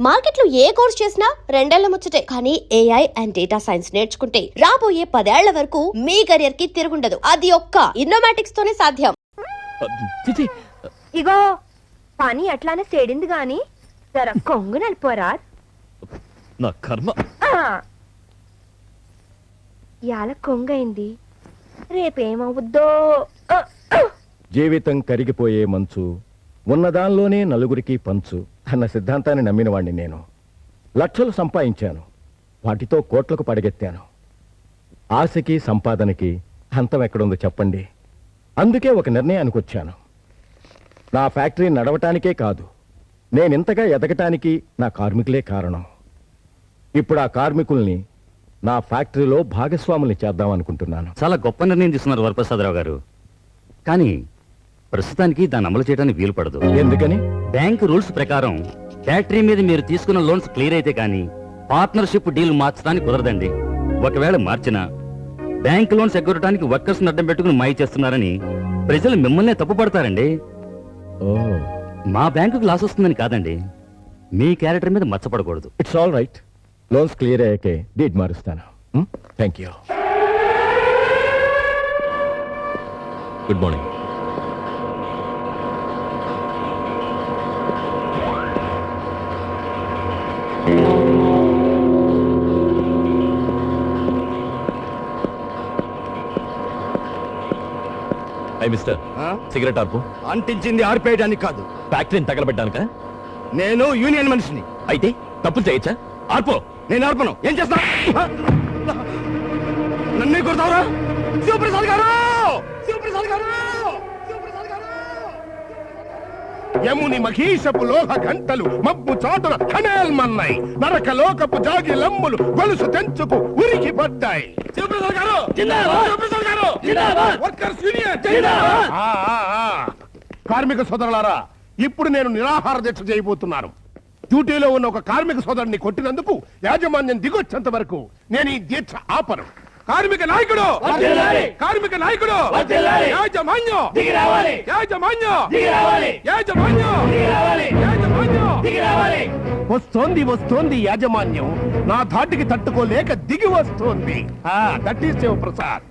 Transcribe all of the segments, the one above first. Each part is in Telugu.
మార్కెట్లో ఏ కోర్స్ చేసినా రెండేళ్ల ముచ్చటే. కానీ ఏఐ అండ్ డేటా సైన్స్ నేర్చుకుంటే రాబోయే 10 ఏళ్ల వరకు మీ కెరియర్ కి తిరుగుండదు. అది ఒక్క ఇన్నోమాటిక్స్ తోనే సాధ్యం. ఇగో పని అట్లానే సేడింది గాని జర కొంగు నలిపోరా. నా కర్మ. ఇయాల కొంగైంది, రేపేమవుద్దో. జీవితం కరిగిపోయే మంచు, ఉన్నదానిలోనే నలుగురికి పంచు అన్న సిద్ధాంతాన్ని నమ్మినవాణ్ణి నేను. లక్షలు సంపాదించాను, వాటితో కోట్లకు పడగెత్తాను. ఆశకి సంపాదనకి అంతం ఎక్కడుందో చెప్పండి. అందుకే ఒక నిర్ణయానికి వచ్చాను. నా ఫ్యాక్టరీ నడవటానికే కాదు, నేనింతగా ఎదగటానికి నా కార్మికులే కారణం. ఇప్పుడు ఆ కార్మికుల్ని నా ఫ్యాక్టరీలో భాగస్వాముల్ని చేద్దామనుకుంటున్నాను. చాలా గొప్ప నిర్ణయం తీసుకున్నారు వరప్రసాదరావు గారు. కానీ ప్రస్తుతానికి దాన్ని అమలు చేయడానికి వీలు పడదు. ఎందుకని? బ్యాంక్ రూల్స్ ప్రకారం ఫ్యాక్టరీ మీద మీరు తీసుకున్న లోన్స్ క్లియర్ అయితే కానీ పార్ట్నర్షిప్ డీల్ మార్చడానికి కుదరదండి. ఒకవేళ మార్చినా బ్యాంక్ లోన్స్ ఎగ్గొట్టడానికి వర్కర్స్ అడ్డం పెట్టుకుని మాయ చేస్తున్నారని ప్రజలు మిమ్మల్నే తప్పుపడతారండి. ఓ, మా బ్యాంకుకు లాస్ వస్తుందని కాదండి, మీ క్యారెక్టర్ మీద మచ్చపడకూడదు. It's all right. Loans clear అయ్యాకే డీడ్ మారుస్తాను. Thank you. Good morning. Mister, cigarette ఆర్పు. అంటించింది ఆర్పేయడానికి కాదు, ఫ్యాక్టరీని తగలబెట్టానుక. నేను యూనియన్ మనిషిని. అయితే తప్పులు చేయొచ్చా? ఆర్పో. నేను ఆర్పను. ఏం చేస్తా? నన్ను కొడతావురా? శివప్రసాద్ గారు! శివప్రసాద్ గారు! శివప్రసాద్ గారు! యముని మహీషపు లోహ గంటలు మబ్బు చాటున ఖనేల్మన్నాయి. నరక లోకపు జాగి లమ్ములు గొలుసు తెంచుకు ఉరికి పడ్డాయి. శివప్రసాద్ గారు! శివప్రసాద్ గారు! Workers union! కార్మిక సోదరులారా, ఇప్పుడు నేను నిరాహార దీక్ష చేయబోతున్నాను. డ్యూటీలో ఉన్న ఒక కార్మిక సోదరుని కొట్టినందుకు యాజమాన్యం దిగొచ్చేంత వరకు నేను ఈ దీక్ష ఆపను. కార్మిక నాయకుడు! కార్మిక నాయకుడు! యాజమాన్యం! యాజమాన్యం! వస్తోంది వస్తోంది యాజమాన్యం. నా ధాటికి తట్టుకోలేక దిగి వస్తోంది. That is Shivaprasad.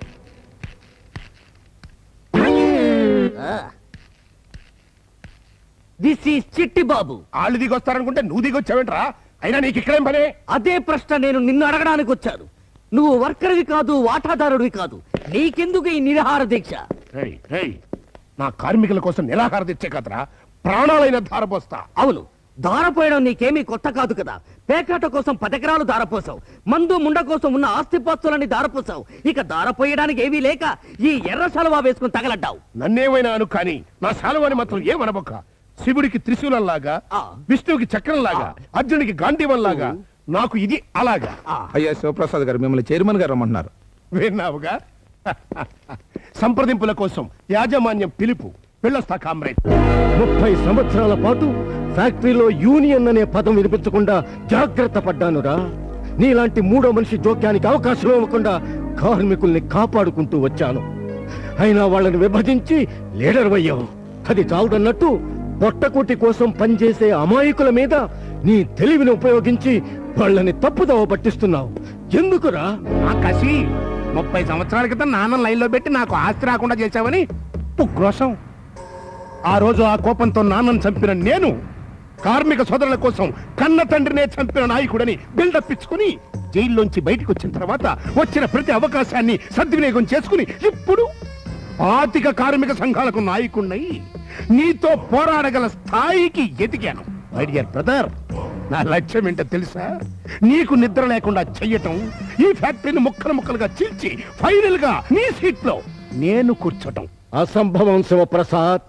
This is Chitti Babu. వాళ్ళు దిగొస్తారనుకుంటే నువ్వు దిగొచ్చావేంట్రా? అయినా నీకు ఇక్కడేం పనే? అదే ప్రశ్న నేను నిన్ను అడగడానికి వచ్చాను. నువ్వు వర్కర్వి కాదు, వాటాదారుడివి కాదు, నీకెందుకు ఈ నిరాహార దీక్ష? నా కార్మికుల కోసం నిరాహార దీక్ష కదరా, ప్రాణాలైన ధారపోస్తా. అవును, దారపోయడం నీకేమీ కొత్త కాదు కదా. పేకాట కోసం 10 ఎకరాలు దారపోసావు, మందు ముండ కోసం ఉన్న ఆస్తిపాస్తులని దారపోసావు. ఇక దారపోయడానికి ఏమీ లేక ఈ ఎర్ర సలవా వేసుకుని తగలడ్డావు. నన్నేమైనా అను కానీ నా శాలువాని మాత్రం ఏమనబొక్క. శివుడికి త్రిశూలంలాగా, విష్ణువుకి చక్రంలాగా, అర్జునుడికి గాంధీవంలాగా నాకు ఇది అలాగా. అయ్యా శివప్రసాద్ గారు, మిమ్మల్ని చైర్మన్ గారు రమ్మంటున్నారు. విన్నావుగా? సంప్రదింపుల కోసం యాజమాన్యం పిలుపు. వెళ్ళొస్తా కామ్రేడ్. 30 సంవత్సరాల పాటు ఫ్యాక్టరీలో యూనియన్ అనే పదం వినిపించకుండా జాగ్రత్త పడ్డానురా. నీలాంటి మూడో మనిషి జోక్యానికి అవకాశం ఇవ్వకుండా కార్మికుల్ని కాపాడుకుంటూ వచ్చాను. అయినా వాళ్ళని విభజించి లీడర్ అయ్యావు. అది చాలుదన్నట్టు పొట్టకుటి కోసం పనిచేసే అమాయకుల మీద నీ తెలివిని ఉపయోగించి వాళ్ళని తప్పుదోవ పట్టిస్తున్నావు. ఎందుకురా? ఆ కసి 30 సంవత్సరాల క్రితం నాన్న లైన్లో పెట్టి నాకు ఆస్తి రాకుండా చేశావని ఉక్రోషం. ఆ రోజు ఆ కోపంతో నాన్నను చంపిన నేను కార్మిక సోదరుల కోసం కన్న తండ్రినే చంపిన నాయకుడని బిల్డప్ ఇచ్చుకుని జైల్లోంచి బయటకు వచ్చిన తర్వాత వచ్చిన ప్రతి అవకాశాన్ని సద్వినియోగం చేసుకుని ఇప్పుడు ఆర్థిక కార్మిక సంఘాలకు నాయకుడినై నీతో పోరాడగల స్థాయికి ఎదిగాను. మై డియర్ బ్రదర్, నా లక్ష్యం ఏంటో తెలుసా? నీకు నిద్ర లేకుండా చెయ్యటం, ఈ ఫ్యాక్టరీని ముక్కలు ముక్కలుగా చీల్చి ఫైనల్ గా నీ సీట్ లో నేను కూర్చోటం. అసంభవం శివప్రసాద్.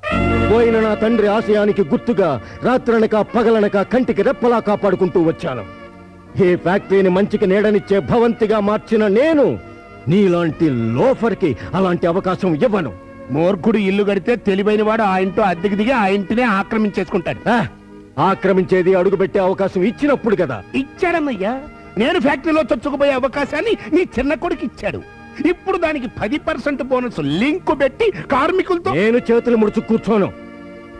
పోయిన నా తండ్రి ఆశయానికి గుర్తుగా రాత్రనక పగలనక కంటికి రెప్పలా కాపాడుకుంటూ వచ్చాను. ఈ ఫ్యాక్టరీని మంచికి నీడనిచ్చే భవంతిగా మార్చిన నేను నీలాంటి లోఫర్కి అలాంటి అవకాశం ఇవ్వను. మూర్ఖుడు ఇల్లు కడితే తెలివైన వాడు ఆ ఇంటో అద్దెకి దిగి ఆ ఇంటినే ఆక్రమించేసుకుంటాడు. ఆక్రమించేది అడుగుపెట్టే అవకాశం ఇచ్చినప్పుడు కదా. ఇచ్చాడన్నయ్యా. నేను ఫ్యాక్టరీలో చొచ్చుకుపోయే అవకాశాన్ని నీ చిన్న కొడుకు ఇచ్చాడు. ఇప్పుడు దానికి 10% బోనస్ లింకు పెట్టి కార్మికులతో నేను చేతులు ముడుచు కూర్చోను.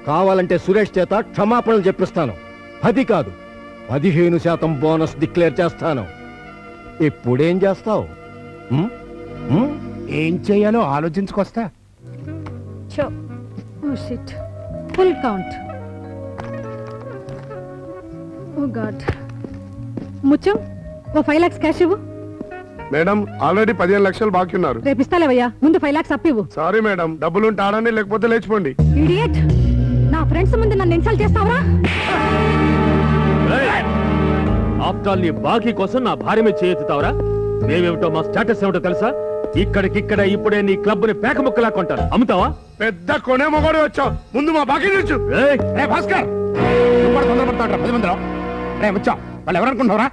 కావాలంటే సురేష్ చేత క్షమాపణలు చెప్పిస్తాను. అది కాదు, 15% బోనస్ డిక్లేర్ చేస్తాను. ఇప్పుడేం చేస్తావు? ఏం చేయాలో ఆలోచించుకొస్తా. Full count. Oh God. Mutyam, ఓ 5 lakhs క్యాష్ ఇవ్వు. మేడం ఆల్రెడీ 15 లక్షలు బాకీ ఉన్నారు. రేపు ఇస్తాలేవయ్యా, ముందు 5 lakhs అప్పివ్వు. సారీ మేడం, డబ్బులుంటే ఆడండి, లేకపోతే లేచిపోండి. ఇడియట్, నా ఫ్రెండ్స్ ముందు నన్ను ఇన్సల్ట్ చేస్తావరా? ఆఫ్టర్ ఆల్ నీ బాకీ కోసం నా భార్య మీద చేయెత్తుతావరా? మేమేమిటో మా స్టేటస్ ఏమిటో తెలుసా? ఇక్కడికిక్కడ ఇప్పుడే నీ క్లబ్ ని పేక ముక్కలా కొంటాను. అమ్ముతావా? పెద్ద కొనే మొగడు వచ్చావు, ముందు మా బాకీ తెచ్చు. రే భాస్కర్, తొందరపడతాడు 10 మందిలో. రే వచ్చావు, వాళ్ళు ఎవరనుకుంటున్నారా?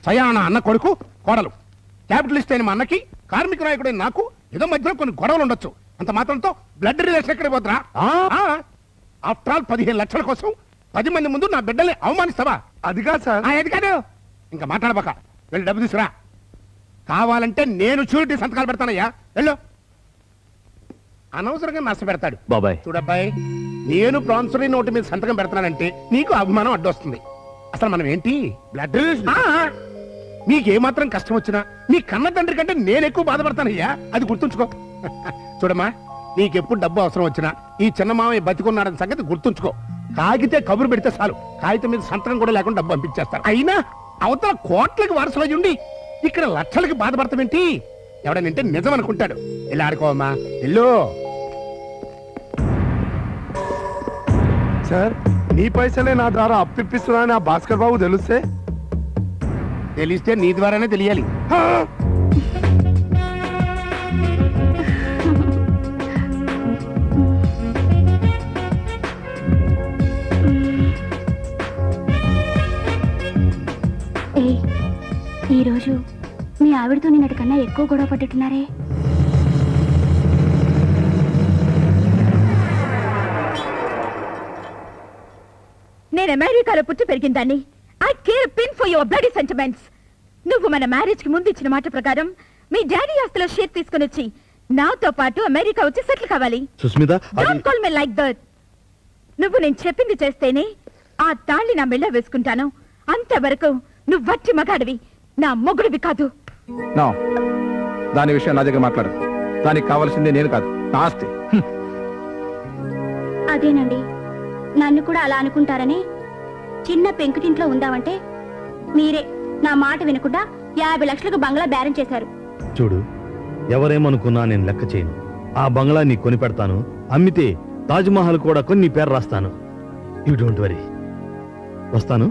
సయానా అన్న కొడుకు, కోడలు. క్యాపిటలిస్ట్ అయిన మా అన్నకి, కార్మిక నాయకుడైన నాకు ఏదో మధ్యలో కొన్ని గొడవలు ఉండొచ్చు. అంత మాత్రంతో బ్లడ్ రిలేషన్ ఎక్కడ పోతురా? ఆఫ్టర్ ఆల్ 15 లక్షల కోసం 10 మంది ముందు నా బిడ్డల్ని అవమానిస్తావా? అదిగా సార్. అది కాదు, ఇంకా మాట్లాడబాక. వెళ్ళి డబ్బు తీసుకురా. కావాలంటే నేను షూరిటీ సంతకాలు పెడతానయ్యా. వెళ్ళు. అనవసరంగా నష్టపెడతాడు బాబాయ్. చూడబ్బాయి, నేను ప్రాన్సరీ నోటు మీద సంతకం పెడతానంటే నీకు అభిమానం అడ్డొస్తుంది. అసలు మనం ఏంటి? Blood relation. నీకేమాత్రం కష్టం వచ్చినా నీ కన్న తండ్రి కంటే నేను ఎక్కువ బాధపడతానయ్యా, అది గుర్తుంచుకో. చూడమ్మా, నీకెప్పుడు డబ్బు అవసరం వచ్చినా ఈ చిన్న మామయ్య బతికున్నాడని సంగతి గుర్తుంచుకో. కాగితే కబురు పెడితే చాలు, కాగితం మీద సంతకం కూడా లేకుండా డబ్బు పంపించేస్తారు. అయినా అవతల కోట్లకి వారసులై ఉండి ఇక్కడ లక్షలకి బాధపడతామేంటి? ఎవడనంటే నిజం అనుకుంటాడు. వెళ్ళి ఆడుకోవమ్మా, వెళ్ళు. సార్, నీ పైసలే నా ద్వారా అప్పిస్తున్నానని ఆ భాస్కర్ బాబు తెలిస్తే నీ ద్వారానే తెలియాలి. ఈరోజు మీ ఆవిడతో నిన్నటి కన్నా ఎక్కువ గొడవ పట్టుతున్నారే. నేను అమెరికాలో పుట్టి పెరిగిందాన్ని. I care pin for your bloody sentiments. నువ్వు మన మ్యారేజ్ కి ముందు ఇచ్చిన మాట ప్రకారం మీ డాడీ ఆస్తిలో షేర్ తీసుకుని వచ్చి నాతో పాటు అమెరికా వచ్చి సెటిల్ కావాలి. Susmita, don't call me like that. నువ్వు నేను చెప్పింది చేస్తేనే ఆ తాళి నా మెళ్ళ వేసుకుంటాను. అంతవరకు నువ్వు వట్టి మగాడివి, నా మొగుడివి కాదు. దాని విషయం నా దగ్గర మాట్లాడు. దానికి కావాల్సిందే నేను కాదు, నా ఆస్తి. అదేనండి, నన్ను కూడా అలా అనుకుంటారని చిన్న పెంకుటింట్లో ఉందామంటే మీరే నా మాట వినకుండా 50 లక్షలకు బంగ్లా బేరం చేశారు. చూడు, ఎవరేమనుకున్నా నేను లెక్క చేయను. ఆ బంగ్లా నీకు కొని పెడతాను. అమ్మితే తాజ్ మహల్ కూడా కొని నీ పేరు రాస్తాను. You don't worry. వస్తాను.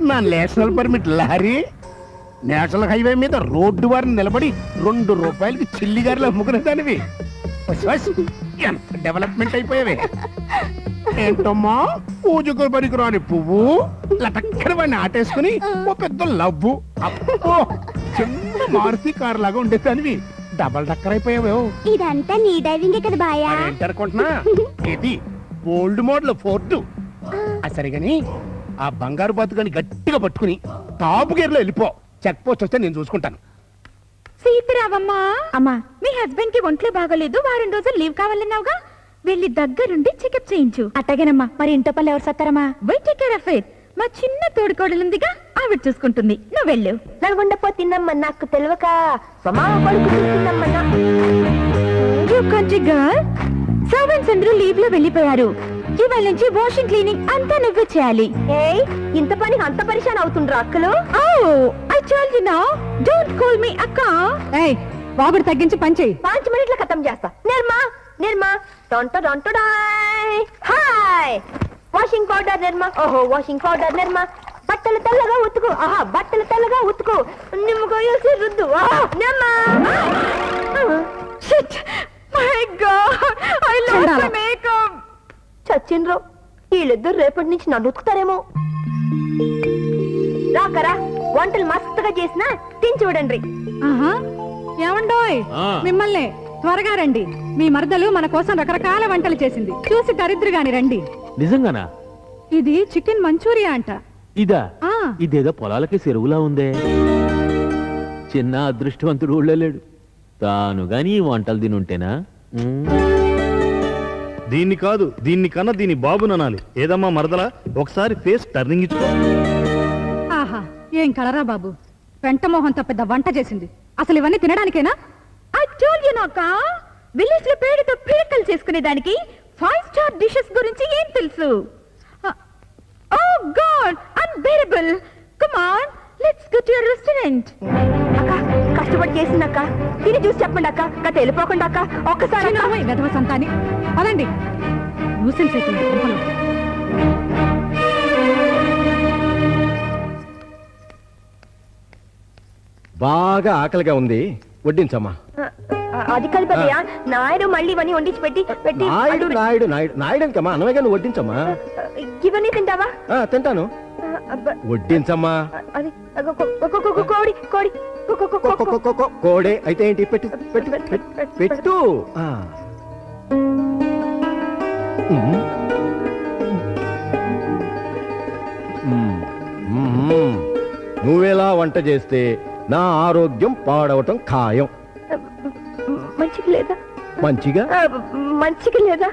నా national permit Lahari national highway మీద రోడ్డు వారిని నిలబడి 2 రూపాయలకి చిల్లిగారులు అమ్ముకునే దానివి. ఎంత డెవలప్మెంట్ అయిపోయావే. ఏంటమ్మా, పూజకు పనికిరాని పువ్వు లటక్కన వాడిని ఆటేసుకుని ఓ పెద్ద లవ్వు. అబ్బో, చిన్న మారుతి కారు లాగా ఉండేదానివి డబల్ డక్కర్ అయిపోయావే. ఇదంతా నీ డ్రైవింగే కదా బాయా? ఏంటనుకుంటున్నా, ఇది ఓల్డ్ మోడల్ ఫోర్ట్. సరిగాని ఆ బంగారు బతుకని గట్టిగా పట్టుకుని టాప్ గేర్ లో వెళ్ళిపో. చెక్ పోస్ట్ వస్తే నేను చూసుకుంటాను. సీతారామమ్మా, అమ్మా, మీ హస్బెండ్ కి ఒంట్లో బాగోలేదు, వారం రోజులు లీవ్ కావాలన్నావుగా, వెళ్ళి దగ్గరుండి చెకప్ చేయించు. అట్టగేనమ్మా. మరి ఇంట్లో పళ్ళు ఎవరు సత్తారమ్మా? Wait take care of it. మా చిన్న తోడుకోడలుందిగా, ఆవిడ చూసుకుంటుంది. నువ్వు వెళ్ళు. నల్గొండపో తిన్నమ్మ, నాకు తెలియక సర్వెంట్స్ అందరూ లీవ్ లో వెళ్ళిపోయారు. ఇవాళ నుంచి వాషింగ్ క్లీనింగ్ అంతా నువ్వే చేయాలి. ఇంత పని అంత పరిశాన్ అవుతుండ్రా అక్కలు? I told you now, don't call మీ అక్క. ఏయ్, బాబుడు తగ్గించి పని చెయ్యి. 5 మినిట్ల ఖతం చేస్తా. నిర్మా హాయ్. వాషింగ్ పౌడర్ నిర్మా. ఓహో, వాషింగ్ పౌడర్ నిర్మా. బట్టలు తెల్లగా ఉతుకు. ఆహా, బట్టలు తెల్లగా ఉతుకు. నిమ్మకాయ వేసి రుద్దు. ఆహా, Nirma. Shit, my God, I lost my makeup. చచ్చిండ్రు. వీళ్ళిద్దరు రేపటి నుంచి నన్ను ఉతుకుతారేమో. రాకరా, వంటలు మస్తుగా చేసినా తిని చూడండి. ఆహా, ఏమండోయ్, మిమ్మల్ని త్వరగా రండి. మీ మరదలు మన కోసం రకరకాల వంటలు చేసింది, చూసి దరిద్రగాని రండి. నిజంగానా? ఇది చికెన్ మంచూరియా అంట. ఇదా? ఆ, ఇదేదో పొలాలకి చెరువులా ఉందే. చిన్న అదృష్టవంతుడు ఊళ్ళో లేడు. తాను గాని ఈ వంటలు తినుంటేనా? దీన్ని కాదు, దీన్ని కన్నా దీని బాబుని అనాలి. ఏదమ్మా మరదలా, ఒకసారి ఫేస్ టర్నింగ్ ఇచ్చుకో. ఆహా ఏం కలరా బాబు, పెంటమోహంతో పెద్ద వంట చేసింది. అసలు ఇవన్నీ తినడానికేనా? ఐ టోల్డ్ యు నాక, విలేజ్ లో పేరుతో పీకలు చేసుకునే దానికి 5 స్టార్ డిషెస్ గురించి ఏం తెలుసు? Oh God, unbearable. Come on, let's go to your restaurant. అక్క కష్టపడి చేసిందక్క, తిని చూసి చెప్పండి అక్క. కథ వెళ్ళిపోకుండా అక్క, ఒక్కసారి అక్క. వెధవ సంతాని పదండి. న్యూసెన్స్ అయిపోయింది కొంపలో. బాగా ఆకలిగా ఉంది, వడ్డించమ్మా. అది కాదు పెద్దయ్య, నాయుడు మళ్ళీ ఇవన్నీ వండించి పెట్టి నాయుడు నాయుడు నాయుడు నాయుడుకమ్మా, అనవేగా నువ్వు వడ్డించమ్మా. ఇవన్నీ తింటావా? తింటాను, వడ్డించమ్మా. అది కోడి కోడి కోడే అయితే ఏంటి, పెట్టు పెట్టు పెట్టు. నువ్వెలా వంట చేస్తే నా ఆరోగ్యం పాడవటం ఖాయం. మంచిగా లేదా? మంచిగా మంచిగా లేదా?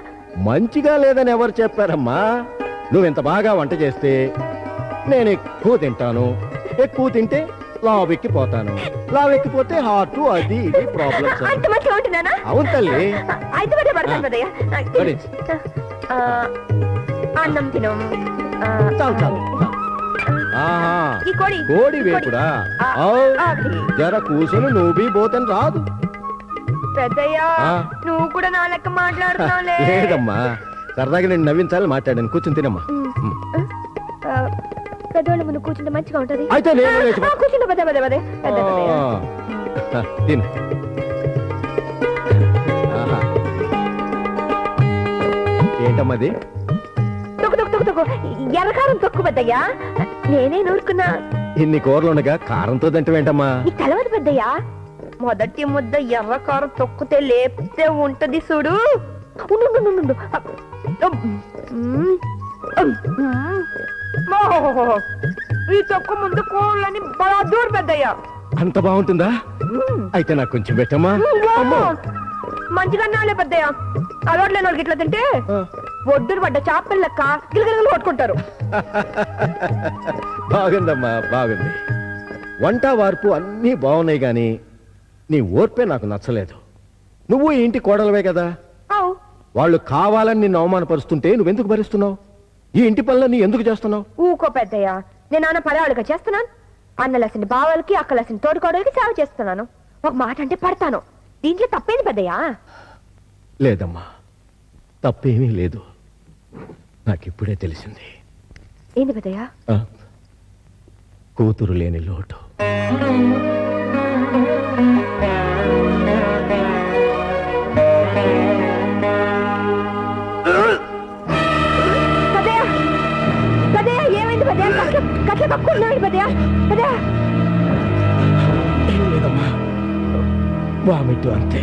మంచిగా లేదని ఎవరు చెప్పారమ్మా? నువ్వెంత బాగా వంట చేస్తే నేను ఎక్కువ తింటాను, ఎక్కువ తింటే లావెక్కిపోతాను, లావెక్కిపోతే హార్ట్ అది ఇది ప్రాబ్లమ్స్. అంత మంచిగా ఉంటున్నానా? అవును తల్లి. అయితే మరి పడతాను పెద్దయ్య. వడ్డించు. అన్నం తిను. చాలు చాలు. ఆహా, ఈ కోడి కోడి వేపుడా? జర కూసును, నువ్వు పోతని రాదు. పెద్దయ్య నువ్వు కూడా నా లెక్క మాట్లాడుతున్నావులే. లేదమ్మా, సరదాగా నేను నవ్వించాలని మాట్లాడాను. కూర్చుని తినమ్మా. పెద్దవాళ్ళ ముందు కూర్చుంటే మంచిగా ఉంటది. అయితే నేను కూర్చుంటే పదే పదే పదే తిను. ఏంటమ్మది? తొక్కు తొక్కు తొక్కు తొక్కు, ఎర్రకారం తొక్కు పెద్దయ్యా. నేనే నూరుకున్నా. ఇన్ని కూరలు ఉండగా కారంతో తింటావేంటమ్మా? నీకు తెలవదు పెద్దయ్యా, మొదటి ముద్ద ఎర్రకారం తొక్కుతే లేపితే ఉంటది చూడు. ఈ తొక్కు ముందు కోళ్ళని బలా దూరం పెద్దయ్యా. అంత బాగుంటుందా? అయితే నాకు కొంచెం పెట్టమ్మా. మంచిగా నాలే పెద్దయ్యా. అలవాట్లేని వాళ్ళకి ఇట్లా తింటే ఒడ్డును పడ్డ చేపల లెక్క గిలగిలగలు కొట్టుకుంటారు. బాగుందమ్మా, బాగుంది. వంట వార్పు అన్నీ బాగున్నాయి గాని నీ ఓర్పే నాకు నచ్చలేదు. నువ్వు ఈ ఇంటి కోడలవే కదా, వాళ్ళు కావాలని నిన్ను అవమానపరుస్తుంటే నువ్వెందుకు భరిస్తున్నావు? ఈ ఇంటి పనులన్నీ ఎందుకు చేస్తున్నావు? ఊకో పెద్దయ్యా, నేను నాన్న పరాలుగా చేస్తున్నాను. అన్నలసిన బావలకి అక్కలసిన తోడుకోడలకి సేవ చేస్తున్నాను. ఒక మాట అంటే పడతాను. దీంట్లో తప్పేంది పెద్దయ్యా? లేదమ్మా, తప్పేమీ లేదు. నాకిప్పుడే తెలిసింది. ఏంది పెద్దయ్యా? కూతురు లేని లోటు. ఏమైంది పెద్దయ్యా? కట్ల కక్కున్నాడు పెద్దయ్యా. పెద్దయ్యా ఏం లేదమ్మా, వామిట్టు అంతే.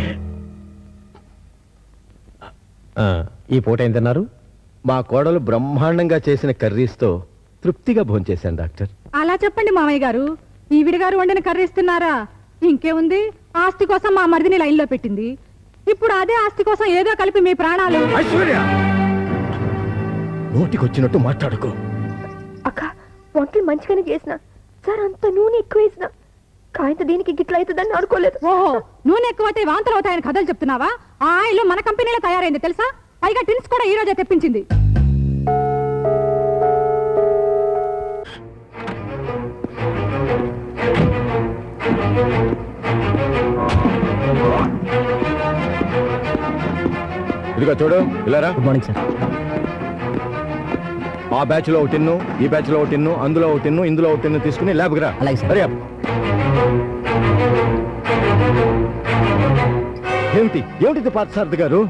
ఈ పూట ఏం తిన్నారు? మా కోడలు బ్రహ్మాండంగా చేసిన కర్రీస్తో తృప్తిగా భోంచేశాను డాక్టర్. అలా చెప్పండి మామయ్య గారు. ఈవిడ గారు వండిన కర్రీస్తున్నారా? ఇంకేముంది, ఆస్తి కోసం మా మరిదిని లైన్లో పెట్టింది. ఇప్పుడు అదే ఆస్తి కోసం ఏదో కలిపి మీ ప్రాణాలు. ఐశ్వర్య, నోటికొచ్చినట్టు మాట్లాడుకో. అక్క వంటలు మంచిగానే చేసిన సార్, అంత నూనె ఎక్కువ వేసిన కాయంత దీనికి గిట్ల అవుతుందని అనుకోలేదు. ఓహో, నూనె ఎక్కువైతే వాంతలు అవుతాయని కథలు చెప్తున్నావా? ఆ ఆయిల్ మన కంపెనీలో తయారైంది తెలుసా? పైగా టిన్స్ కూడా ఈ రోజే తెప్పించింది. ఇదిగో చూడు, ఇలారా. Good morning sir. ఆ బ్యాచ్ లో ఒక టిన్ను, ఈ బ్యాచ్ లో ఒక టిన్ను, అందులో ఒక టిన్ను, ఇందులో ఒక టిన్ను తీసుకుని ల్యాబ్కి రా. అలాగే సార్. హరి అప్. ఏమిటి ఏమిటి పార్థసారథి గారు?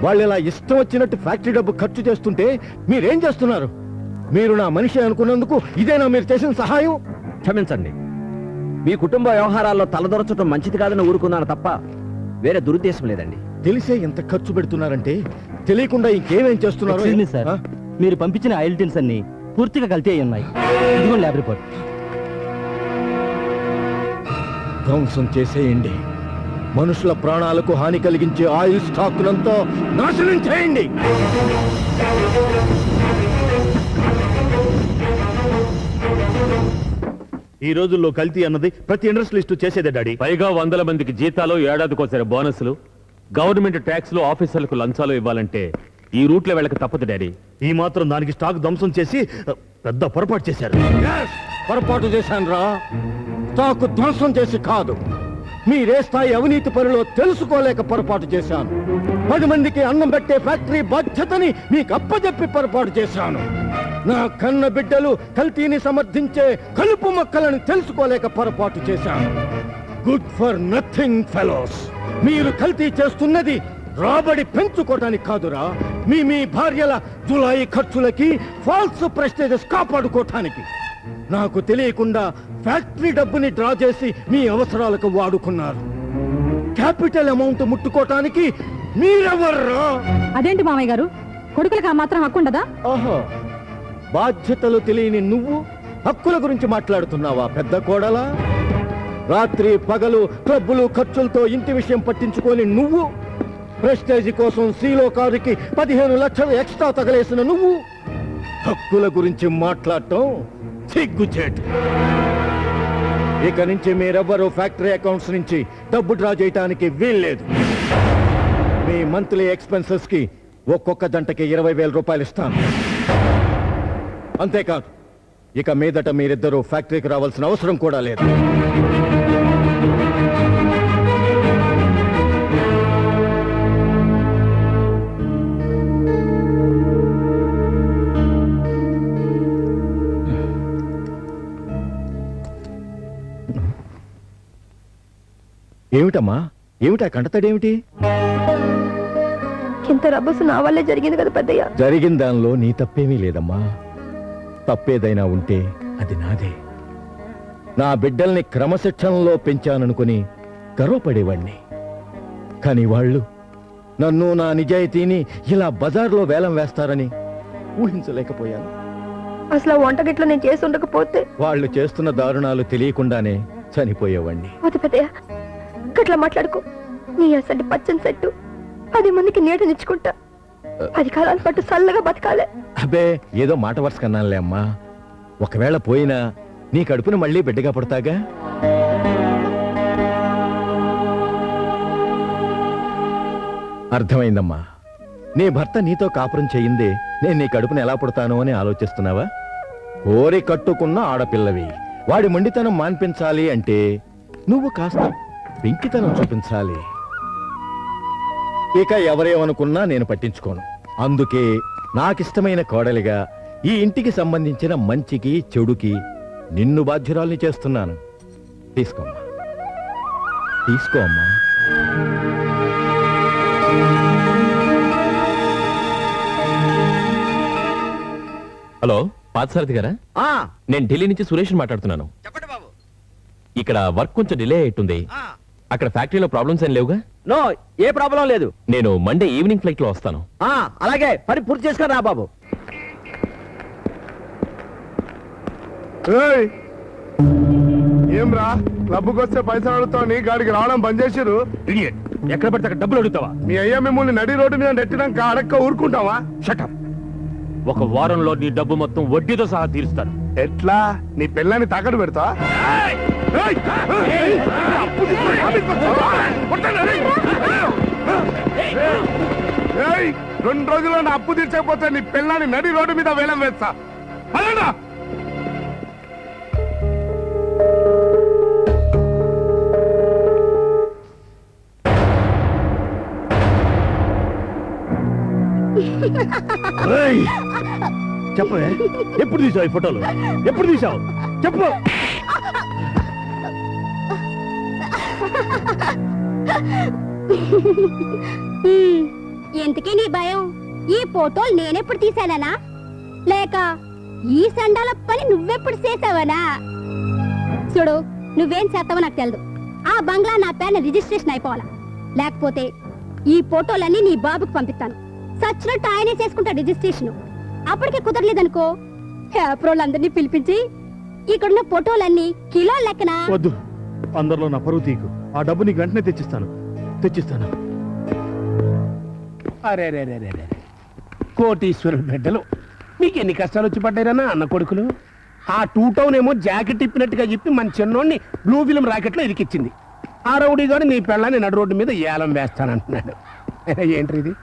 వాళ్ళు ఇలా ఇష్టం వచ్చినట్టు ఫ్యాక్టరీ డబ్బు ఖర్చు చేస్తుంటే మీరేం చేస్తున్నారు? మీరు నా మనిషి అనుకున్నందుకు ఇదేనా మీరు చేసిన సహాయం? క్షమించండి, మీ కుటుంబ వ్యవహారాల్లో తలదొరచడం మంచిది కాదని ఊరుకున్నాను తప్ప వేరే దురుద్దేశం లేదండి. తెలిసే ఎంత ఖర్చు పెడుతున్నారంటే తెలియకుండా ఇంకేమేం చేస్తున్నారు? ఆ? మీరు పంపించిన ఆయిల్ టిన్స్ అన్ని పూర్తిగా కల్తీ అయి ఉన్నాయి. ఇదిగో ల్యాబ్ రిపోర్ట్. ధ్వంసం చేసేయండి. మనుషుల ప్రాణాలకు హాని కలిగించే ఆయిల్ స్టాక్నంతా నాశనం చేయండి. ఈ రోజుల్లో కల్తీ అన్నది ప్రతి ఇండస్ట్రియలిస్టు చేసేదే డాడీ. పైగా 100 మందికి జీతాలు, ఏడాదికోసారి బోనస్లు, గవర్నమెంట్ ట్యాక్స్లు, ఆఫీసర్లకు లంచాలు ఇవ్వాలంటే ఈ రూట్లో వెళ్ళక తప్పదు డాడీ. ఈ మాత్రం దానికి స్టాక్ ధ్వంసం చేసి పెద్ద పొరపాటు చేశారు. పొరపాటు చేశాను రా, స్టాకు ధ్వంసం చేసి కాదు. మీరే స్థాయి అవినీతి పనిలో తెలుసుకోలేక పొరపాటు చేశాను. 10 మందికి అన్నం పెట్టే ఫ్యాక్టరీ బాధ్యతని మీకు అప్పచెప్పి పొరపాటు చేశాను. నా కన్న బిడ్డలు కల్తీని సమర్థించే కలుపు మొక్కలను తెలుసుకోలేక పొరపాటు చేశాను. Good for nothing fellows. మీరు కల్తీ చేస్తున్నది రాబడి పెంచుకోవటానికి కాదురా, మీ భార్యల జులాయి ఖర్చులకి, ఫాల్స్ ప్రెస్టేజెస్ కాపాడుకోవటానికి. నాకు తెలియకుండా ఫ్యాక్టరీ డబ్బుని డ్రా చేసి మీ అవసరాలకు వాడుకున్నారు. క్యాపిటల్ అమౌంట్ ముట్టుకోవటానికి మీరెవర్రా? అదేంటి మామయ్య గారు, కొడుకులకు ఆ మాత్రం హక్కు ఉండదా? ఆహా, బాధ్యతలు తెలియని నువ్వు హక్కుల గురించి మాట్లాడుతున్నావా పెద్ద కోడలా? రాత్రి పగలు క్లబ్బులు ఖర్చులతో ఇంటి విషయం పట్టించుకొని నువ్వు, ప్రెస్టేజీ కోసం సీలో కారుకి 15 లక్షలు ఎక్స్ట్రా తగలేసిన నువ్వు హక్కుల గురించి మాట్లాడటం సిగ్గుచేటు. ఇక నుంచి మీరెవ్వరూ ఫ్యాక్టరీ అకౌంట్స్ నుంచి డబ్బు డ్రా చేయటానికి వీల్లేదు. మీ మంత్లీ ఎక్స్పెన్సెస్ కి ఒక్కొక్క జంటకి 20,000 రూపాయలు ఇస్తాను. అంతేకాదు, ఇక మీదట మీరిద్దరూ ఫ్యాక్టరీకి రావాల్సిన అవసరం కూడా లేదు. ఏమిటమ్మా, ఏమిటా కంటతడేమిటి? ఇంత రబ్బసు నా వల్లే జరిగింది కదా పెద్దయ్య. జరిగిన దానిలో నీ తప్పేమీ లేదమ్మా. తప్పేదైనా ఉంటే అది నాదే. నా బిడ్డల్ని క్రమశిక్షణలో పెంచాననుకుని గర్వపడేవాణ్ణి. కానీ వాళ్ళు నన్ను, నా నిజాయితీని ఇలా బజార్లో వేలం వేస్తారని ఊహించలేకపోయాను. అసలు వంటగిట్లో నేను చేసి ఉండకపోతే వాళ్ళు చేస్తున్న దారుణాలు తెలియకుండానే చనిపోయేవాణ్ణి. వద్దు పెద్దయ్య, గట్లా మాట్లాడుకో. నీ అసలు పచ్చని సెట్టు 10 మందికి నీడనిచ్చుకుంటా. 10 కాలాల పట్టు చల్లగా బతకాలే. అబ్బే, ఏదో మాట వరుస కన్నానులే అమ్మా. ఒకవేళ పోయినా నీ కడుపును మళ్ళీ బిడ్డగా పడతాగా. అర్థమైందమ్మా. నీ భర్త నీతో కాపురం చెయ్యిందే నేను నీ కడుపును ఎలా పుడతానో అని ఆలోచిస్తున్నావా? కోరి కట్టుకున్న ఆడపిల్లవి. వాడి మొండితనం మాన్పించాలి అంటే నువ్వు కాస్త పెంకితనం చూపించాలి. ఇక ఎవరేమనుకున్నా నేను పట్టించుకోను. అందుకే నాకిష్టమైన కోడలిగా ఈ ఇంటికి సంబంధించిన మంచికి చెడుకి నిన్ను బాధ్యురాల్ని చేస్తున్నాను. తీసుకోమ్మా, తీసుకోమ్మా. హలో, పార్థసారథి గారా? నేను ఢిల్లీ నుంచి సురేష్ మాట్లాడుతున్నాను. చెప్పండి బాబు. ఇక్కడ వర్క్ కొంచెం డిలే అయ్యింది. అక్కడ ఫ్యాక్టరీలో ప్రాబ్లమ్స్ ఏం లేవుగా? నో, ఏ ప్రాబ్లం లేదు. నేను మండే ఈవినింగ్ ఫ్లైట్ లో వస్తాను. అలాగే పని పూర్తి చేసుకొని రా బాబు. ఏం రా, క్లబ్కి వస్తే పైసలు అడుగుతావు, గాడికి రావడం బంద్ చేసిరు. ఎక్కడ పడితే అక్కడ డబ్బులు అడుగుతావా? మీ అయ్యా మిమ్మల్ని నడి రోడ్డు మీద నెట్టినాక అడక్క ఊరుకుంటావా? షటప్. ఒక వారంలో నీ డబ్బు మొత్తం వడ్డీతో సహా తీరుస్తాను. ఎట్లా? నీ పిల్లని తాకట్టు పెడతా? 2 రోజుల్లో నా అప్పు తీర్చకపోతే నీ పిల్లని నడి రోడ్డు మీద వేలం వేస్తా. అదేనా? చెప్పవే, ఎప్పుడు తీసావు ఈ ఫోటోలు? ఎప్పుడు తీసావు చెప్పు. ఎందుకే నీ భయం? ఈ ఫోటోలు నేనెప్పుడు తీసానా, లేక ఈ సండాల పని నువ్వెప్పుడు చేసావనా? చూడు, నువ్వేం చేస్తావో నాకు తెలియదు. ఆ బంగ్లా నా పేరున రిజిస్ట్రేషన్ అయిపోవాలా, లేకపోతే ఈ ఫోటోలన్నీ నీ బాబుకి పంపిస్తాను. సచ్చినట్టు ఆయనే చేసుకుంటా రిజిస్ట్రేషన్. అప్పటికే కుదరలేదనుకో, పేపరోళ్ళందరినీ పిలిపించి ఇక్కడున్న ఫోటోలన్నీ కిలో లెక్కన. వద్దు, అందరిలో నా పరువు తీకు. ఆ డబ్బు నీకు వెంటనే తెచ్చిస్తాను. తెచ్చిస్తాను. అరే రే రే రే రే. కోటీశ్వరుల బిడ్డలు మీకు ఎన్ని కష్టాలు వచ్చి పడ్డారన్నా అన్న కొడుకులు. ఆ 2 టౌన్ ఏమో జాకెట్ ఇప్పినట్టుగా చెప్పి మన చిన్నోడిని బ్లూ ఫిల్మ్ రాకెట్లో ఇరికిచ్చింది. ఆ రౌడీ గారు నీ పెళ్ళాన్ని నడు రోడ్డు మీద ఏలం వేస్తానంటున్నాడు. ఏంటి ఇది?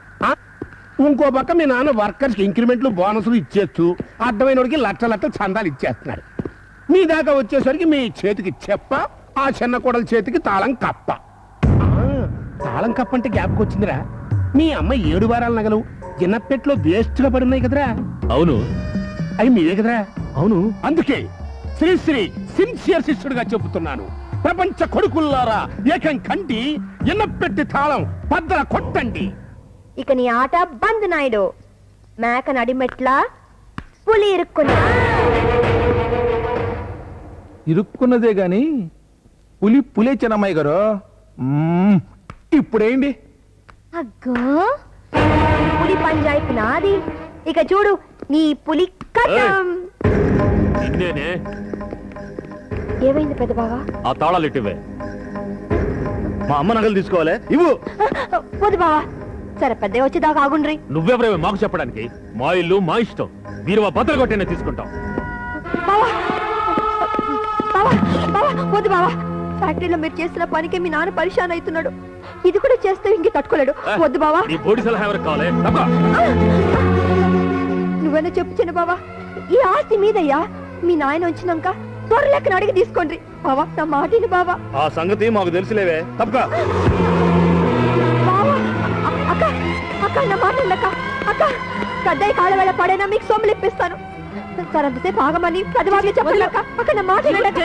ఇంకో పక్క మీ నాన్న వర్కర్స్కి ఇంక్రిమెంట్లు బోనసులు ఇచ్చేస్తూ అర్థమైనోడికి లక్ష చందాలు ఇచ్చేస్తున్నాడు. మీ దాకా వచ్చేసరికి మీ చేతికి చెప్ప, ఆ చిన్న కోడల చేతికి తాళం కప్ప. తాళం కప్ప అంటే గ్యాప్కి వచ్చిందిరా. మీ అమ్మ 7 వారాల నగలు గిన్నపెట్లో వేస్ట్ గా పడున్నాయి కదరా. అవును. అవి మీవే కదరా. అవును. అందుకే శ్రీశ్రీ సిన్సియర్ శిష్యుడిగా చెబుతున్నాను. ప్రపంచ కొడుకుల్లారా, ఏకం కండి, ఎన్నపెట్టి తాళం పద్దర కొట్టండి. ఇక నీ ఆట బంద్ నాయుడు. మేక నడిమెట్ల పులి ఇరుక్కున్నా. ఇరుక్కున్నదే గాని పులే చిన్నమ్మాయి గారు. ఇప్పుడేంటి? అగ్గో పులి పంజాయిపు నాది. ఇక చూడు నీ పులి కథం. నిన్నేనే. ఏమైంది పెద్ద బావా? ఆ తాళాలు ఇటువే. మా అమ్మ నగలు తీసుకోవాలి, ఇవ్వు. వద్దు బావా, సరే పెద్ద వచ్చేదాకా ఆగుండ్రి. నువ్వెవరేవే మాకు చెప్పడానికి? మా ఇల్లు మా ఇష్టం. మీరు ఆ బద్దలు కొట్టేనే తీసుకుంటాం. బావా బావా బావా, వద్దు బావా. ఫ్యాక్టరీలో మీరు చేసిన పనికి మీ నాన్న పరిశాన్ అవుతున్నాడు. ఇది కూడా చేస్తే ఇంక తట్టుకోలేడు. వద్దు బావా. నీ బోడి సలహా ఎవరికి కావాలి? నువ్వైనా చెప్పు చిన్న బావా, ఈ ఆస్తి మీదయ్యా. మీ నాయన వచ్చినాక త్వరలెక్కన అడిగి తీసుకోండి బావా. నా మాటిని బావా. ఆ సంగతి మాకు తెలిసిలేవే. తప్పక బావా. అక్క అక్క, నా మాట అక్క. అక్క పెద్దయ్య కాళ్ళ వేళ పడైనా మీకు సొమ్ములు ఇప్పిస్తాను. సరే అంతసేపు ఆగమని పెద్దవాళ్ళు చెప్పండి అక్క. అక్క నా మాట అక్క.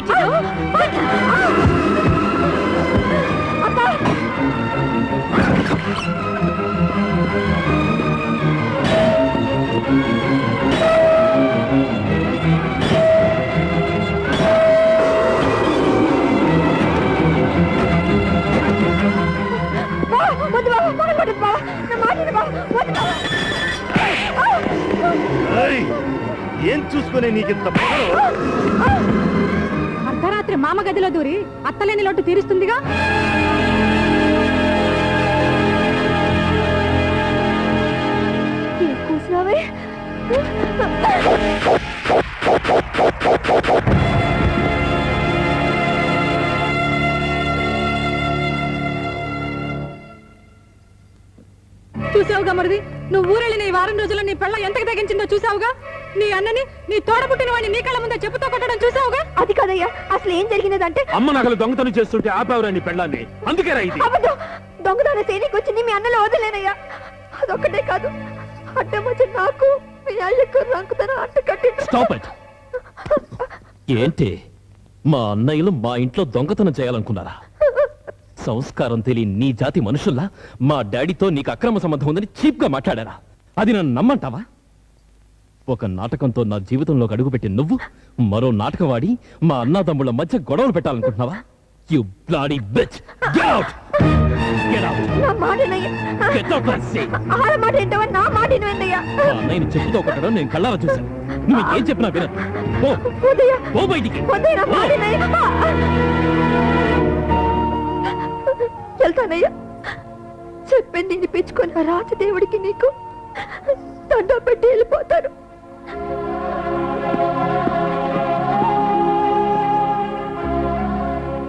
వద్దు బాబా, పడకూడదు బాబా. నా మాటని బాబా, వద్దు బాబా. ఏం చూసుకునే నీకింత అర్ధరాత్రి మామ గదిలో దూరి అత్తలేని లోటు తీరుస్తుందిగా. కూర్చున్నావే. చూసావుగా మరిది, నువ్వు ఊరెళ్ళిన ఈ వారం రోజుల్లో నీ పెళ్ళ ఎంతకు తగ్గించిందో చూసావుగా. నీ అన్నని, నీ తోడబుట్టిన వాడిని నీ కళ్ళ ముందే చెప్పుతో కొట్టడం చూసావుగా. అది కాదయ్యా, అసలు ఏం జరిగినదంటే అమ్మ నగలు దొంగతనం చేస్తుంటే ఆపావురా నీ పెళ్ళాన్ని. అందుకే రా ఇది. అబద్ధం. దొంగదాన సైనికి వచ్చింది మీ అన్నలో వదిలేనయ్యా. అదొక్కటే కాదు, అడ్డం వచ్చి నాకు మీ అయ్యకు రంకుతన అంట కట్టి. Stop it. ఏంటి మా అన్నయ్యలు మా ఇంట్లో దొంగతనం చేయాలనుకున్నారా? సంస్కారం తెలియని నీ జాతి మనుషుల్లా మా డాడీతో నీకు అక్రమ సంబంధం ఉందని చీప్ గా మాట్లాడారా? అది నన్ను నమ్మంటావా? ఒక నాటకంతో నా జీవితంలోకి అడుగుపెట్టి నువ్వు మరో నాటకం వాడి మా అన్నదమ్ముళ్ళ మధ్య గొడవలు పెట్టాలనుకుంటున్నావా? You bloody bitch! Get out! Get out! నా మాటనయ్యా. Get out and say! ఆడ మాట ఏంటవా, నా మాట ఏంటయ్యా? మా అన్నయ్యని చెప్పుతో కొట్టడం నేను కళ్ళారా చూశాను. నువ్వు ఏం చెప్పినా వినను. పో. వద్దయ్యా. పో బయటికి. వద్దయ్యా, నా మాటనయ్యా. వెళ్తానయ్యా. చెప్పింది వినిపించుకొని ఆ రాజదేవుడికి నీకు దండం పెట్టి వెళ్ళిపోతాను.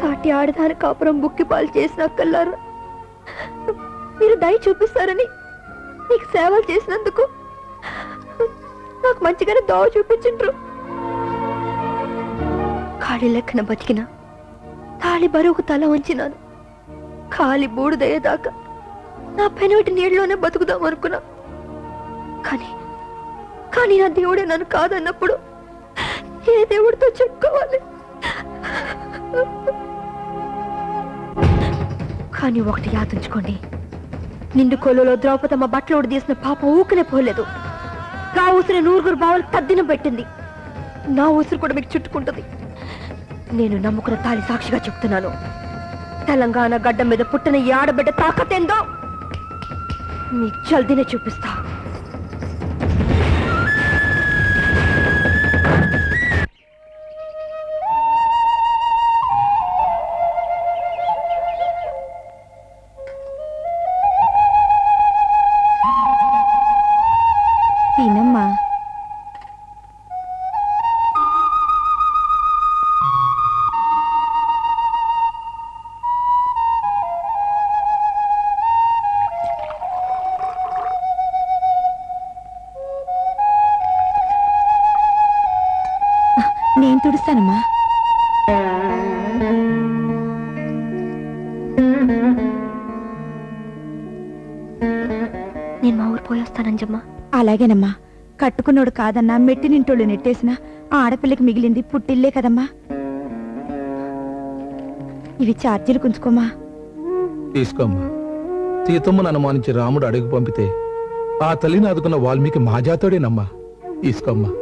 తాటి ఆడదాని కాపురం బుక్కిపాలు చేసినక్కల్లారా, మీరు దయ చూపిస్తారని నీకు సేవలు చేసినందుకు నాకు మంచిగానే దోవ చూపించిండ్రు. ఖాళీ లెక్కన బతికిన తాళి బరువుకు తల వంచినాను. ఖాళీ బూడిదయ్యేదాకా నా పెనోటి నీళ్ళలోనే బతుకుదాం అనుకున్నా. కానీ నా దేవుడే నన్ను కాదన్నప్పుడు ఏ దేవుడితో చెప్పుకోవాలి? కానీ ఒకటి యాదించుకోండి, నిండు కొలులో ద్రౌపదమ్మ బట్టలోడు తీసిన పాపం ఊకనే పోలేదు. గా ఊసిన 100 బావులు తద్దినం పెట్టింది. నా ఊసురు కూడా మీకు చుట్టుకుంటుంది. నేను నమ్ముకున్న తాలి సాక్షిగా చెప్తున్నాను, తెలంగాణ గడ్డ మీద పుట్టిన ఈ ఆడబిడ్డ తాకతేందో మీ జల్దీనే చూపిస్తా. నేను తుడుస్తానమ్మా. నేను మా ఊరు పోయి వస్తానంజమ్మా. అలాగేనమ్మా. కట్టుకున్నోడు కాదన్నా మెట్టి నింటోళ్ళు నెట్టేసిన ఆ ఆడపిల్లకి మిగిలింది పుట్టిల్లే కదమ్మా. ఇవి ఛార్జీలు కుంచుకోమా. తీసుకోమ్మా. సీతమ్మను అనుమానించి రాముడు అడుగు పంపితే ఆ తల్లిని ఆదుకున్న వాల్మీకి మహాజాతోడేనమ్మా. తీసుకోమ్మా.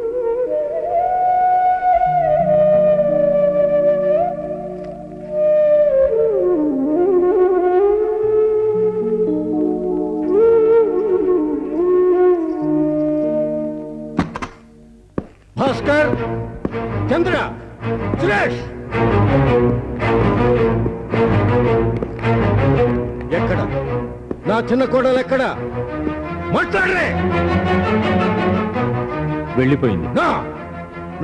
భాస్కర్, చంద్ర, సురేష్ ఎక్కడ? నా చిన్న కోడలు ఎక్కడ? మాట్లాడరే. వెళ్ళిపోయింది.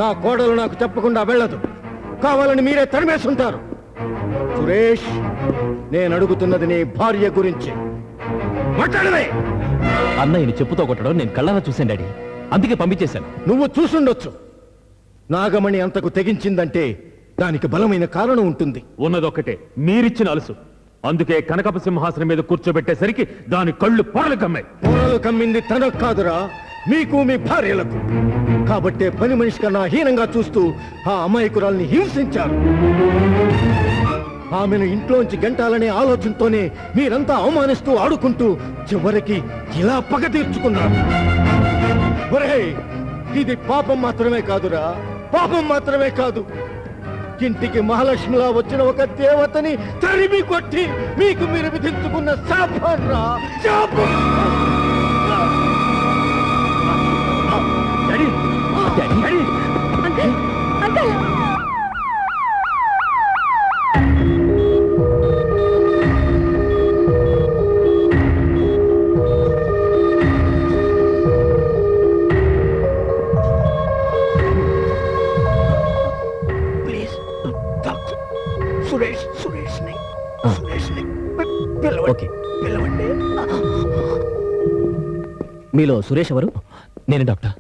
నా కోడలు నాకు చెప్పకుండా వెళ్ళదు. కావాలని మీరే తరిమేసుంటారు. సురేష్, నేను అడుగుతున్నది నీ భార్య గురించి. మాట్లాడరే. అన్నయ్యని చెప్పుతో కొట్టడం నేను కళ్ళారా చూశాను డాడీ, అందుకే పంపించేశాను. నువ్వు చూసుండొచ్చు. నాగమణి అంతకు తెగించిందంటే దానికి బలమైన కారణం ఉంటుంది. ఉన్నదొక్కటే, మీరిచ్చిన అలుసు. అందుకే కనకప సింహాసనం మీద కూర్చోబెట్టేసరికి దాని కళ్ళు పొరలు కమ్మాయి. పొరలు కమ్మింది తనకు కాదురా, మీకు మీ భార్యలకు. కాబట్టే పని మనిషి కన్నా హీనంగా చూస్తూ ఆ అమాయకురాల్ని హింసించారు. ఆమెను ఇంట్లోంచి గంటాలనే ఆలోచనతోనే మీరంతా అవమానిస్తూ ఆడుకుంటూ చివరికి ఇలా పగ తీర్చుకున్నారు. ఒరేయ్, ఇది పాపం మాత్రమే కాదురా, పాపం మాత్రమే కాదు. ఇంటికి మహాలక్ష్మిలా వచ్చిన ఒక దేవతని తరిమి కొట్టి మీకు మీరు విధించుకున్న శాపం రా, శాపం. Daddy, daddy, daddy. Uncle, uncle. Okay. మీలో సురేష్ ఎవరు? నేను డాక్టర్.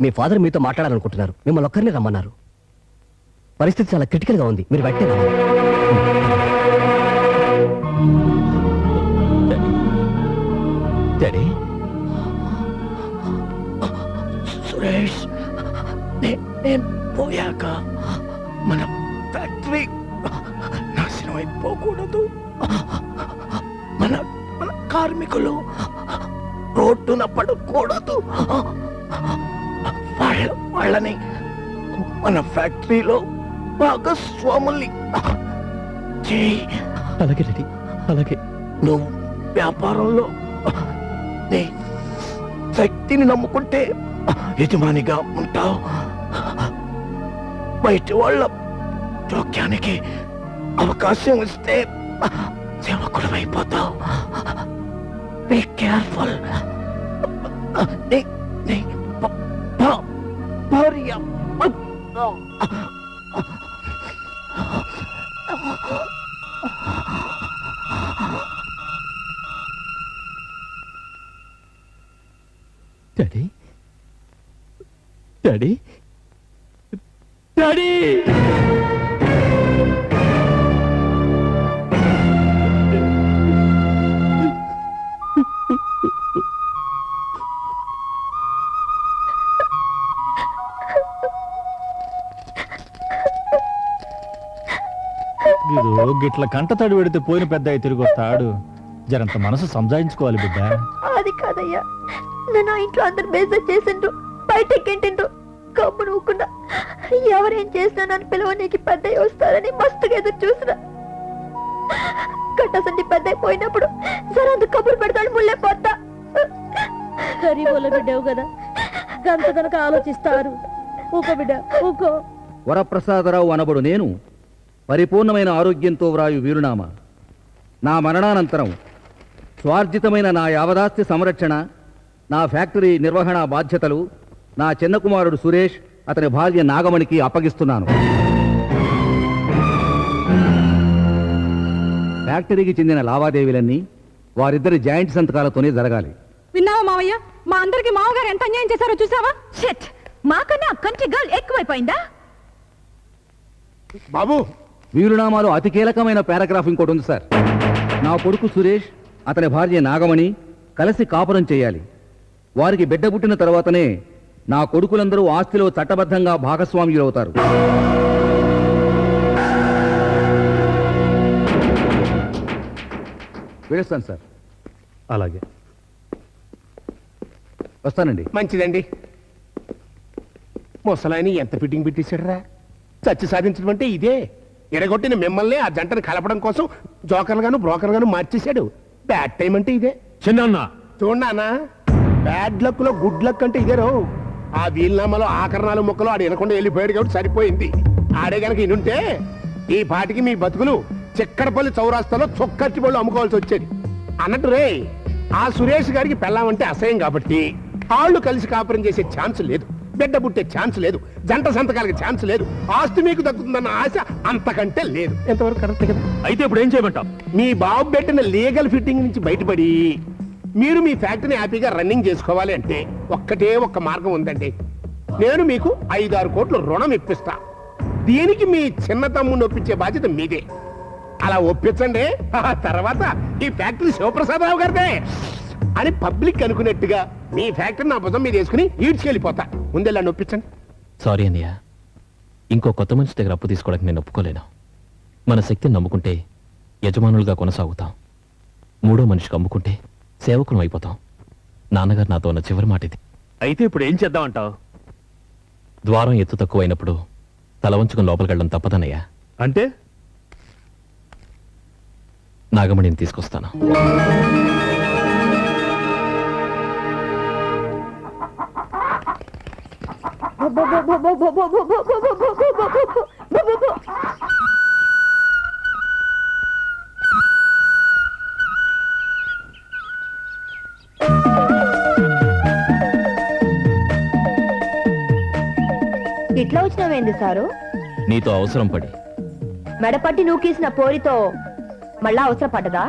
మీ ఫాదర్ మీతో మాట్లాడాలనుకుంటున్నారు. మిమ్మల్ని ఒక్కరిని రమ్మన్నారు. పరిస్థితి చాలా క్రిటికల్ గా ఉంది, మీరు వెంటనే రావాలి. డాడీ, సురేష్, నేను పోయాక మన ఫ్యాక్టరీ నాశనం అయిపోకూడదు. మన మన కార్మికులు రోడ్డున పడకూడదు. వాళ్ళని మన ఫ్యాక్టరీలో భాగస్వాముల్ని చేయి. అలాగే డాడీ, అలాగే. నువ్వు వ్యాపారంలో నీ శక్తిని నమ్ముకుంటే యజమానిగా ఉంటావు. బయట వాళ్ళ జోక్యానికి అవకాశం ఇస్తే సేవకుడు అయిపోతావు. Be careful. భార్య డాడీ, డాడీ, డాడీ. వీడు గిట్ల కంట తడి పెడితే పోయిన పెద్ద అయి తిరిగి వస్తాడు. జరంత మనసు సంజాయించుకోవాలి బిడ్డ. అది కాదయ్యా, నన్ను ఆ ఇంట్లో అందరు బేజార్ చేసిండ్రు, బయటకి ఎంటిండ్రు. కమ్మును ఊకున్నా. ఎవరేం చేసినా నన్ను పిలవనీకి పెద్ద వస్తారని మస్తుగా ఎదురు చూసిన. కట్టసండి పెద్ద పోయినప్పుడు సరందు కబురు పెడతాడు ముళ్ళే పోతా. గరీబోల బిడ్డవు కదా, గంత కనుక ఆలోచిస్తారు. ఊకో బిడ్డ, ఊకో. వరప్రసాదరావు అనబడు నేను పరిపూర్ణమైన ఆరోగ్యంతో వ్రాయు వీరునామా. నా మరణానంతరం స్వార్జితమైన నా యావదాస్తి సంరక్షణ, నా ఫ్యాక్టరీ నిర్వహణ బాధ్యతలు నా చిన్న కుమారుడు సురేష్, అతని భార్య నాగమణికి అప్పగిస్తున్నాను. ఫ్యాక్టరీకి చెందిన లావాదేవీలన్నీ వారిద్దరి జాయింట్ సంతకాలతోనే జరగాలి. విన్నావా మావయ్య, మా అందరికి మామగారు ఎంత అన్యాయం చేశారో చూసావా? షట్, మాకన్నా కంటి గర్ల్ ఎక్కువైపోయిందా? బాబు వీరునామాలో అతి కీలకమైన పారాగ్రాఫ్ ఇంకోటి ఉంది సార్. నా కొడుకు సురేష్, అతని భార్య నాగమణి కలిసి కాపురం చేయాలి. వారికి బిడ్డ పుట్టిన తర్వాతనే నా కొడుకులందరూ ఆస్తిలో చట్టబద్ధంగా భాగస్వామ్యులు అవుతారు. వెళ్ళొస్తాను సార్. అలాగే. వస్తానండి. మంచిదండి. ముసలాయని ఎంత ఫిట్టింగ్ పెట్టేశాడరా. చచ్చి సాధించడం అంటే ఇదే. ఎరగొట్టిన మిమ్మల్ని ఆ జంటను కలపడం కోసం జోకర్లుగాను బ్రోకర్లుగాను మార్చేశాడు. బ్యాడ్ టైం అంటే ఇదే. చిన్న చూడన్నా, బ్యాడ్ లక్ లో గుడ్ లక్ అంటే ఇదే రో. ఆ వీలునామాలో ఆకరణాలు మొక్కలు ఆడు వినకుండా వెళ్ళిపోయాడు కాబట్టి సరిపోయింది. ఆడే గనక ఇనుంటే ఈ పాటికి మీ బతుకులు చిక్కడపల్లి చౌరాస్తాలో చొక్కర్చి బళ్ళు అమ్ముకోవాల్సి వచ్చేది. అన్నట్టు రే, ఆ సురేష్ గారికి పెళ్ళామంటే అసహ్యం కాబట్టి వాళ్ళు కలిసి కాపురం చేసే ఛాన్స్ లేదు, బిడ్డ పుట్టే ఛాన్స్ లేదు, జంట సంతకాలకి ఛాన్స్ లేదు, ఆస్తి మీకు దక్కుతుందన్న ఆశ అంతకంటే లేదు. ఎంతవరకు కరెక్ట్ కదా? అయితే ఇప్పుడు ఏం చేయమంటావు? మీ బాబు పెట్టిన లీగల్ ఫిట్టింగ్ నుంచి బయటపడి మీరు మీ ఫ్యాక్టరీని హ్యాపీగా రన్నింగ్ చేసుకోవాలి అంటే ఒక్కటే ఒక్క మార్గం ఉందండి. నేను మీకు 5-6 కోట్లు రుణం ఇప్పిస్తా. దీనికి మీ చిన్న తమ్ముడిని ఒప్పించే బాధ్యత మీదే. అలా ఒప్పించండి. ఆ తర్వాత ఈ ఫ్యాక్టరీ శివప్రసాదరావు గారిదే అని పబ్లిక్ అనుకున్నట్టుగా మీ ఫ్యాక్టరీ నా భుజం మీద వేసుకుని ఈడ్చుకెళ్ళిపోతా. ముందెలా నొప్పించండి. సారీ అన్నయ్య, ఇంకో కొత్త మనిషి దగ్గర అప్పు తీసుకోవడానికి నేను ఒప్పుకోలేను. మన శక్తిని నమ్ముకుంటే యజమానులుగా కొనసాగుతాం, మూడో మనిషికి అమ్ముకుంటే సేవకులం అయిపోతాం. నాన్నగారు నాతో ఉన్న చివరి మాట ఇది. అయితే ఇప్పుడు ఏం చేద్దామంటావు? ద్వారం ఎత్తు తక్కువైనప్పుడు తల వంచుకుని లోపలికి వెళ్ళడం తప్పదన్నయ్య. అంటే నాగమణిని తీసుకొస్తాను. ఇట్లా వచ్చినావేంది సారు? నీతో అవసరం పడి. మెడపట్టి నూకేసిన పోరితో మళ్ళా అవసరం పడ్డదా?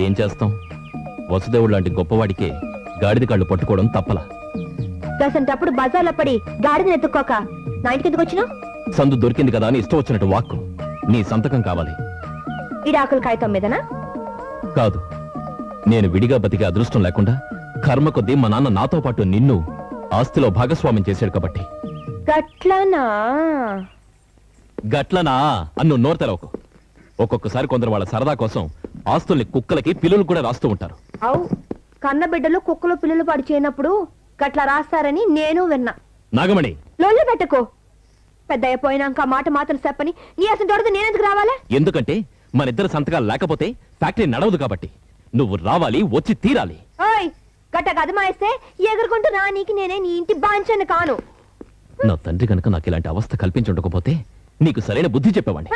ఏం చేస్తాం, వసుదేవుడు లాంటి గొప్పవాడికే గాడిద కళ్ళు పట్టుకోవడం తప్పలా. దసంటప్పుడు బజార్లో పడి గాడిదని ఎత్తుక్కోక నా ఇంటికి ఎందుకు వచ్చినావు? సందు దొరికింది కదా అని ఇష్టం వచ్చినట్టు వాక్కు. నీ సంతకం కావాలి. ఇడాకుల కాగితం మీదనా? కాదు, నేను విడిగా బతికే అదృష్టం లేకుండా కర్మ కొద్దీ మా నాన్న నాతో పాటు నిన్ను ఆస్తిలో భాగస్వామ్యం చేశాడు కాబట్టి. గట్లనా? గట్లనా అన్ను నోరు తెరవకు. ఒక్కొక్కసారి కొందరు వాళ్ళ సరదా కోసం ఆస్తుల్ని కుక్కలకి పిల్లులు కూడా రాస్తూ ఉంటారు. అవు, కన్న బిడ్డలు కుక్కలు పిల్లలు పడి చేయనప్పుడు గట్లా రాస్తారని నేను విన్నా. నాగమణి, లోన్లు పెట్టకు. పెద్ద అయిపోయినాక మాట మాత్రం చెప్పని నీ అసలు దొరద నేనెందుకు రావాలా? ఎందుకంటే మన ఇద్దరు సంతకాలు లేకపోతే ఫ్యాక్టరీ నడవదు కాబట్టి. నువ్వు రావాలి, వచ్చి తీరాలి. ఓయ్, గట్ట గదమాయిస్తే ఎగురుకుంటూ నా నీకి నేనే నీ ఇంటి బాంచను కాను. నా తండ్రి కనుక నాకు ఇలాంటి అవస్థ కల్పించుండకపోతే నీకు సరైన బుద్ధి చెప్పేవాణ్ణి.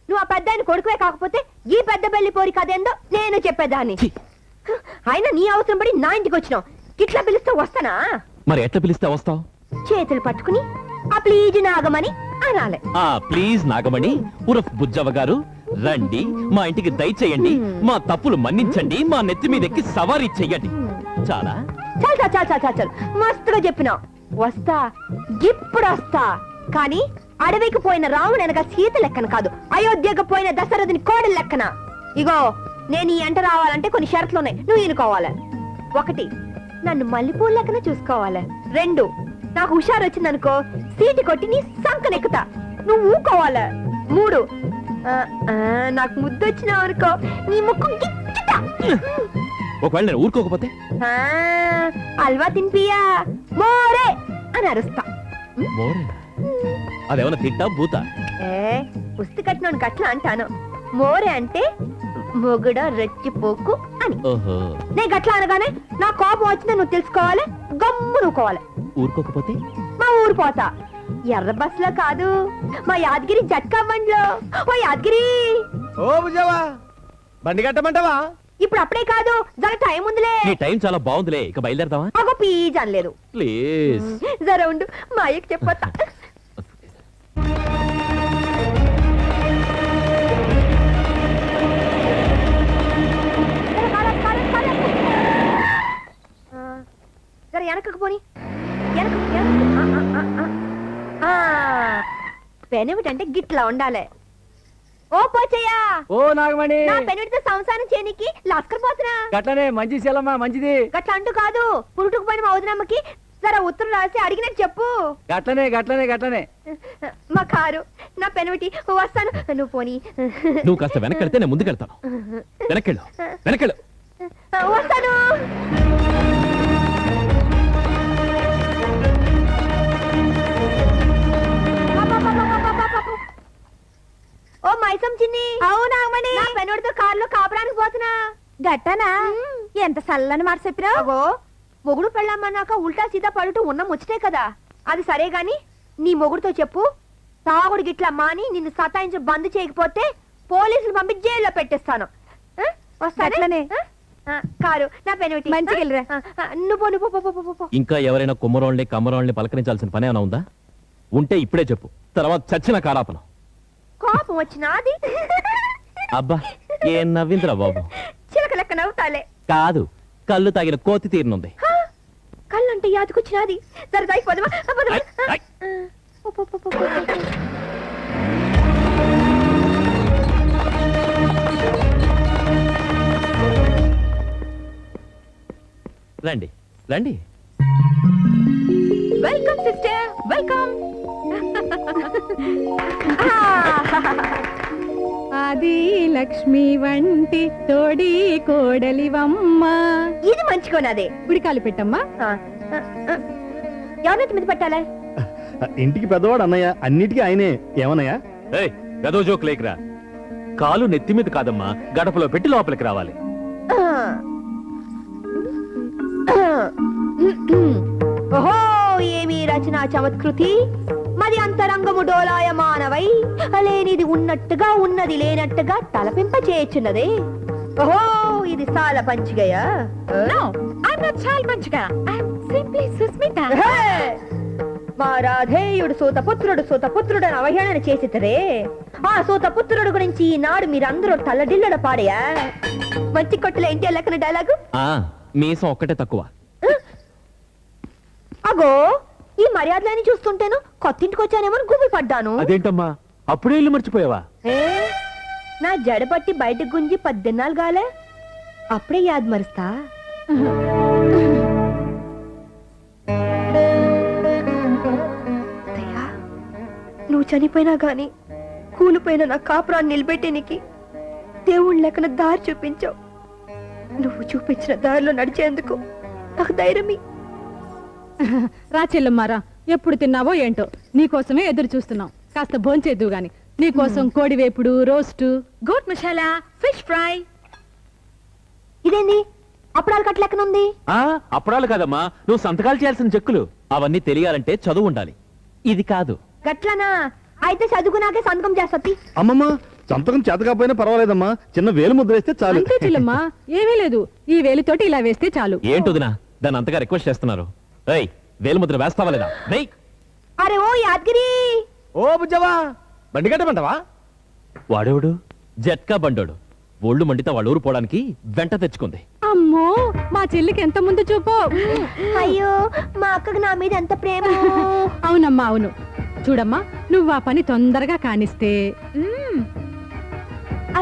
నువ్వు ఆ పెద్ద కొడుకువే కాకపోతే ఈ పెద్ద బెల్లి పోరి కదేందో నేను చెప్పేదాన్ని. ఛీ! అయినా నీ అవసరం పడి నా ఇంటికి వచ్చినావు. ఇట్లా పిలిస్తే వస్తానా? మరి ఎట్లా పిలిస్తే వస్తావు? చేతులు పట్టుకుని ఆ ప్లీజ్ నాగమని అనాలే. ఆ ప్లీజ్ నాగమణి ఉరఫ్ బుజ్జవ్వ గారు, రండి, మా ఇంటికి దయచేయండి, మా తప్పులు మన్నించండి, మా నెత్తి మీదెక్కి సవారీ చెయ్యండి. చాలా చాలు చాలు చాలు చాలు చాలు మస్తుగా చెప్పినావు. వస్తా, ఇప్పుడు వస్తా. కానీ అడవికి పోయిన రాముడు వెనక సీత లెక్కన కాదు, అయోధ్యకు పోయిన దశరథుని కోడలు లెక్కన. ఇగో, నేను ఈ ఎంట రావాలంటే కొన్ని షరతులు ఉన్నాయి, నువ్వు ఈనుకోవాలి. 1, నన్ను మల్లెపూల లెక్కన చూసుకోవాలి. 2, నాకు హుషారు వచ్చిందనుకో సీటు కొట్టి నీ సంకనెక్కుతా, నువ్వు ఊకోవాలి. 3, నాకు ముద్దొచ్చినావు అనుకో నీ ముక్కు గిచ్చుతా. ఒకవేళ నేను ఊరుకోకపోతే అల్వా తినిపియా మోరే అని అరుస్తా. మోరేనా? అదేమన్నా తిట్టా బూతా? పుస్తి కట్టినోడు గట్ల అంటాను. మోరే అంటే మొగుడ రెచ్చిపోకు అని. ఓహో, నేను గట్ల అనగానే నా కోపం వచ్చిందని నువ్వు తెలుసుకోవాలి, గమ్ము నువ్వుకోవాలి. ఊరుకోకపోతే మా ఊరు పోతా. ఎర్ర బస్ లో కాదు, మా యాదగిరి జట్కా బండ్లో. ఓ యాదగిరి, ఓ బుజ్జవా, బండి కట్టమంటావా? ఇప్పుడు అప్పుడే కాదు, జర టైం ఉందిలే. నీ టైం చాలా బాగుందిలే, ఇక బయలుదేరదామా? అగో పీజ్ అనలేదు. ప్లీజ్. జర ఉండు, మా అయ్యకి చెప్పొత్తా. జర వెనకకు పోని, వెనక. పెనేమిటంటే గిట్లా ఉండాలి. ఓ పోచయ్యా, ఓ నాగమణి నా పెనుడితో సంసారం చేయనికి లస్కర్ పోతున్నా. గట్లనే మంచి శీలమ్మా మంచిది. గట్ల అంటూ కాదు, పురుటుకు పని మా వదినమ్మకి జర ఉత్తరం రాసి అడిగినట్టు చెప్పు. గట్లనే గట్లనే గట్లనే. మా కారు, నా పెనుటి వస్తాను. నువ్వు పోనీ. నువ్వు కాస్త వెనకెళ్తే నేను ముందుకెళ్తాను. వెనకెళ్ళు, వెనకెళ్ళు. వస్తాను. ఓ మైసం చిన్ని. అవునామని, నా పెనుడితో కారులో కాపురానికి పోతున్నా. గట్టనా? ఎంత సల్లని మాట చెప్పిరా. అగో, మొగుడు పెళ్ళామన్నాక ఉల్టా సీదా పడుతూ ఉన్న ముచ్చటే కదా. అది సరే గాని నీ మొగుడుతో చెప్పు, తాగుడు గిట్లా మాని నిన్ను సతాయించి బంద్ చేయకపోతే పోలీసులు పంపి జైల్లో పెట్టేస్తాను. వస్తానే కారు, నా పెనుటి మంచిగా. నువ్వు ఇంకా ఎవరైనా కుమ్మరోళ్ళని కమ్మరోళ్ళని పలకరించాల్సిన పని ఏమైనా ఉందా? ఉంటే ఇప్పుడే చెప్పు, తర్వాత చచ్చిన కారాపను. కోపం వచ్చినాది. అబ్బా ఏం నవ్విందిరా బాబు. చిలక లెక్క నవ్వుతాలే. కాదు, కళ్ళు తాగిన కోతి తీరునుంది. కళ్ళంటే యాదకొచ్చినాది. జరదాయి పదమా. I, I. రండి రండి. Welcome sister, welcome. అది లక్ష్మి వంటి తోడి కోడలివమ్మ. ఇది మంచికోనాదే. ఉడికాలు పెట్టమ్మా. ఎవరైతే మీద పెట్టాలే? ఇంటికి పెద్దవాడు అన్నయ్య, అన్నిటికీ ఆయనే. ఏమన్నయ్యా? ఏయ్ గదో జోక్ లేకురా. కాలు నెత్తి మీద కాదమ్మా, గడపలో పెట్టి లోపలికి రావాలి. ఓహో, ఏమి రచన చమత్కృతి. మరి అంతరంగము డోలాయమానవై లేనిది ఉన్నట్టుగా ఉన్నది లేనట్టుగా తలపింప చేయుచున్నదే. ఓహో, ఇది సాల పంచిగయా? మా రాధేయుడు సూతపుత్రుడు అవహేళన చేసితరే. ఆ సూతపుత్రుడు గురించి ఈనాడు మీరందరూ తల్లడిల్లడ పాడయా. మంచి కొట్టుల ఇంటి లెక్కన డైలాగు. మీసం ఒక్కటే తక్కువ. అగో, ఈ మర్యాదలని చూస్తుంటేను కొత్తింటికి వచ్చానేమో గుబి పడ్డాను. అదేంటమ్మా, అప్పుడే ఇల్లు మర్చిపోయావా? నా జడపట్టి బయటకు గుంజి 10 దినాలు గాలే, అప్పుడే యాద్ మరుస్తా. అత్తయ్యా, నువ్వు చనిపోయినా గాని కూలిపోయిన నా కాపురాన్ని నిలబెట్టేనికి దేవుళ్ళ లెక్కన దారి చూపించావు. నువ్వు చూపించిన దారిలో నడిచేందుకు నాకు ధైర్యమి. రా చెల్లమ్మారా, ఎప్పుడు తిన్నావో ఏంటో, నీకోసమే ఎదురు చూస్తున్నాం. కాస్త భోంచేద్దు గాని. నీకోసం కోడి వేపుడు, roast, goat masala, fish fry. ఇదేంది అప్పుడాలు కట్టలెక్కనుంది? అప్పుడాలు కాదమ్మా, నువ్వు సంతకాలు చేయాల్సిన చెక్కులు. అవన్నీ తెలియాలంటే చదువు ఉండాలి. ఇది కాదు. గట్లనా? అయితే చదువుకున్నాకే సంతకం చేస్తా. అమ్మమ్మ, సంతకం చేతకపోయినా పర్వాలేదమ్మా, చిన్న వేలు ముద్ర వేస్తే చాలు. అంతే చెల్లమ్మా, ఏమీ లేదు. ఈ వేలితోటి ఇలా వేస్తే చాలు. ఏంటొదినా దాన్ని అంతగా రిక్వెస్ట్ చేస్తున్నారు? ఏయ్, వేలు ముద్ర వేస్తావా లేదా? వెయ్. అరే ఓ యాదగిరి. ఓ బుజ్జవా, బండి కట్టమంటావా? వాడేవుడు జట్కా బండోడు. ఒళ్ళు మండితే వాళ్ళ ఊరు పోవడానికి వెంట తెచ్చుకుంది. అమ్మో, మా చెల్లికి ఎంత ముందు చూపో. అయ్యో, మా అక్కకు నా మీద ఎంత ప్రేమ. అవునమ్మా అవును. చూడమ్మా, నువ్వు ఆ పని తొందరగా కానిస్తే.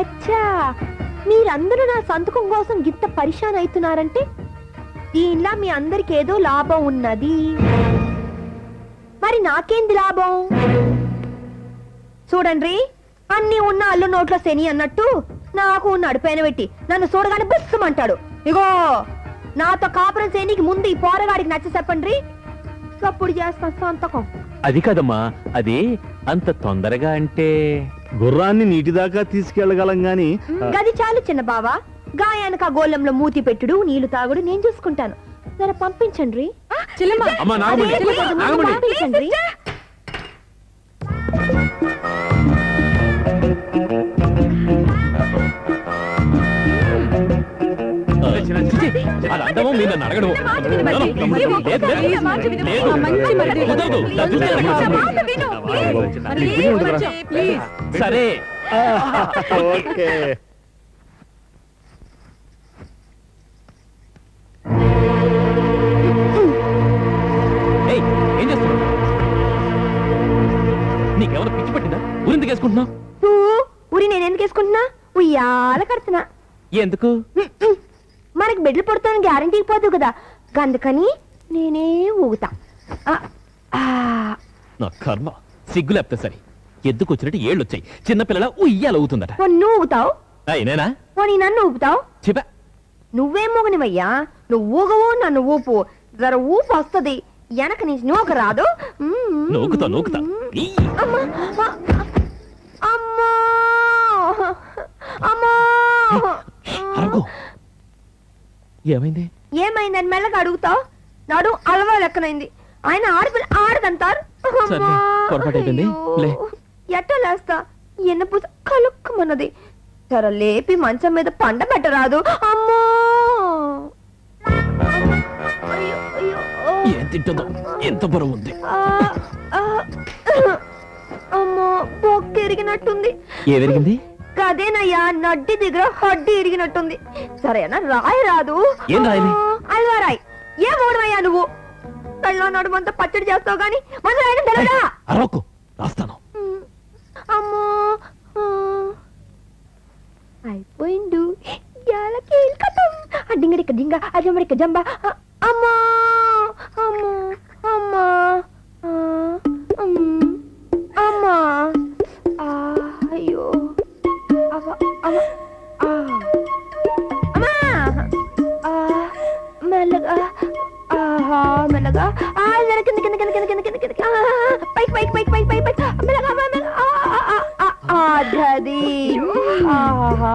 అచ్చా, మీరందరూ నా సంతకం కోసం గిత్త పరిశాన్ అవుతున్నారంటే దీనిలా మీ అందరికి ఏదో లాభం ఉన్నది. మరి నాకేంది లాభం? చూడండి, అన్ని ఉన్న అల్లు నోట్లో శని అన్నట్టు నాకు నడిపైన పెట్టి నన్ను చూడగానే బుస్సమంటాడు. ఇగో, నాతో కాపురం శనికి ముందు ఈ పోరగాడికి నచ్చ చెప్పండి, అప్పుడు చేస్తాను సంతకం. అది కాదమ్మా, అది అంత తొందరగా అంటే గుర్రాన్ని నీటి దాకా తీసుకెళ్లగలం గాని. గది చాలు చిన్న బావా. గాయానికి ఆ గోళంలో మూతి పెట్టుడు, నీళ్లు తాగుడు నేను చూసుకుంటాను. జర పంపించండి. చెల్లమ్మా, అమ్మా, నాగమణి, నాగమణి. పంపించండి. అది అందమో మీరు నన్ను అడగడం. సరే ఓకే. ఏయ్, ఏం చేస్తున్నావు? నీకెవరు పిచ్చి పట్టిందా? ఉరిందుకు వేసుకుంటున్నావు? ఊరి నేను చేసుకుంటున్నా ఉయ్యాల కడుతున్నా ఎందుకు మనకి బిడ్డలు పుడతాను గ్యారంటీ పోదు కదా అందుకని నేనే ఊగుతా ఆ, ఆ, నా కర్మ సిగ్గు లేపితే సరే ఎందుకు వచ్చినట్టు ఏళ్ళు వచ్చాయి చిన్నపిల్లల ఉయ్యాలు అవుతుందట ఓ నువ్వు ఊగుతావు అయినేనా ఓ నీ నన్ను ఊపుతావు చెప్పా నువ్వేం ఊగనివయ్యా నువ్వు ఊగవు నన్ను ఊపు జర ఊపు వస్తుంది వెనక నీ నూక రాదు నూకుతా నూకుతా ఈ. అమ్మా అమ్మా అమ్మా అరగో ఏమైంది ఏమైందని మెల్లగా అడుగుతావు నాడు అలవా లెక్కనైంది ఆయన ఆడపిల్ల ఆడదంటారు సర్లే, పొరపాటు అయిపోయింది. లే. ఎట్ట లేస్తా ఎన్న పూస కలుక్కుమన్నది జర లేపి మంచం మీద పండ పెట్టరాదు అమ్మో అయ్యో, అయ్యో, ఓ. ఏం తింటుందో ఎంత బరువు ఉంది ఆ, ఆ, అమ్మో బొక్క ఎరిగినట్టుంది ఏ విరిగింది కదేనయ్యా నడ్డి దగ్గర హడ్డి ఇరిగినట్టుంది సరేనా రాయి రాదు ఏం రాయాలి? అల్వా రాయి ఏం ఓడవయ్యా నువ్వు కళ్ళలో నడుమంతా పచ్చడి చేస్తావు గాని మన రాయడం తెలవదా అరవకు రాస్తాను అమ్మో ఆ. అయిపోయిండు యాలకి కథం అడ్డింగడిక డింగ అజమడిక జంబ అమ్మా అమ్మా అమ్మా ఆ, అమ్మా ఆ, అయ్యో అవ్వ, అవ్వ, ఆ. అమ్మా ఆ, మెల్లగా ఆహా మెల్లగా ఆ జర కింద కింద కింద కింద కింద కింద కింద ఆ, పైకి పైకి పైకి పైకి పైకి పైకి మెల్లగా మెల్లగా ఆ, ఆ, ఆ, ఆ, అదది ఆహా